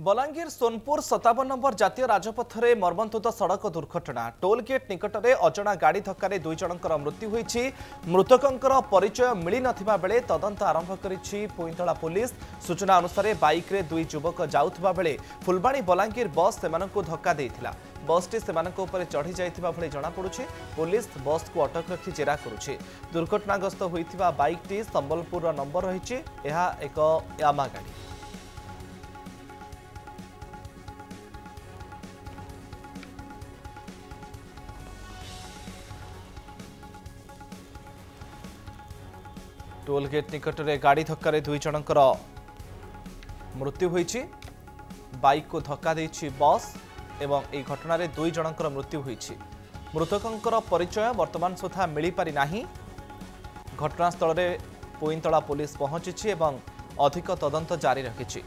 Balangir Sonpur 57 number जातीय राजपथ में मर्मन्तुद सड़क दुर्घटना टोल गेट निकट में अजणा गाड़ी धक्कर दुई जनकर मृत्यु होईछि। मृतकों परिचय मिल नथिबा बेले तदंत आरंभ करिछि पुईतला पुलिस। सूचना अनुसार बाइक रे दुई युवक जाउथिबा बेले फुलबाणी बलांगीर बस सेमानंकु धक्का देइथिला। बसटी सेमानंक ऊपर चढ़ी जाइथिबा भଳି जणा पड़ुछि। पुलिस बस को अटक रखी जेरा करुछि। दुर्घटनाग्रस्त होइथिबा बाइकटी संबलपुर नंबर रहिछि। एहा एक यामा गाड़ी। टोल गेट निकट में गाड़ी धक्कर दुई जनकर मृत्यु होईछि। बाइक को धक्का देछि बस एवं ए घटना रे दुई जनकर मृत्यु होईछि। मृतकों परिचय वर्तमान सुधा मिल पारि नाही। घटनास्थल में पुईतला पुलिस पहुंची एवं अधिक तदंत जारी रखिछि।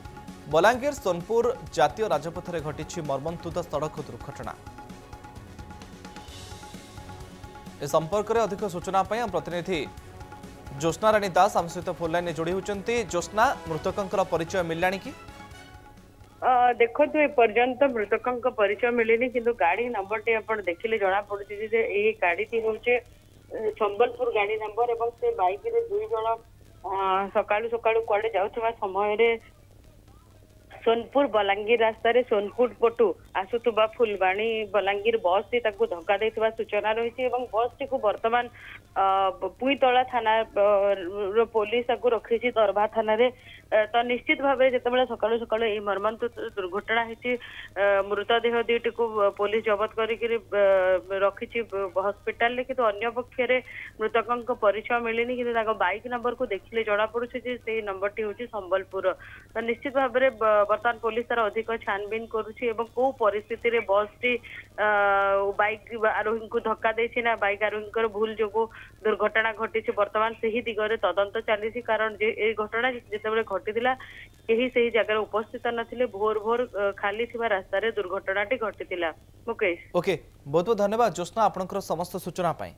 बलांगीर सोनपुर जातीय राजपथ में घटी मर्मन्तुद सड़क दुर्घटना। ए संपर्क में अधिक सूचना प्रतिनिधि ज्योत्ना राणी दास आम सहित फोन लाइन जोड़ी होती। ज्योत्ना, मृतकों परिचय मिललानी कि? देखो एपर्यंत मृतकों परिचय मिलनी कि गाड़ी नंबर टी आप देखिले जना पड़ी गाड़ी टी हूँ संबलपुर गाड़ी नंबर एवं से बाइक रे दुई जन सकाळु सकाळु कुआडे जाउथबा समय सोनपुर बलांगीर रास्ता रे सोनपुर पटू आसुथबा फुलबाणी बलांगीर बस टी ताकू धक्का देइथबा सूचना रही एवं बस टी को वर्तमान पुईतला थाना पुलिस रखी दरभा थाना रे। तो निश्चित भाव जिते सकाळु सकाळु ये मर्मन्तुद दुर्घटना होती मृतदेह दुईटी को पुलिस जबत कर रखी हस्पिटाल कि अन्य पक्ष मृतकों परिचय मिलनी कि बाइक नंबर को देखिले जना पड़ुछि से नंबर टी हूँ संबलपुर। तो निश्चित भाव बर्तमान पुलिस तार अधिक छानबीन करुछि एवं को परिस्थिति रे बस टी बाइक आरोही को धक्का देछि ना बाइक आरोही भूल जोगु दुर्घटना घटी बर्तमान से दिगरे तदंत चली। कारण ये घटना जिते घटीला केही सही जगह उपस्थित नथिले भोर भोर खाली थिबा रास्ता रे दुर्घटनाटी घटीला। मुकेश, ओके, बहुत बहुत धन्यवाद ज्योत्ना आपनकर समस्त सूचना पाई।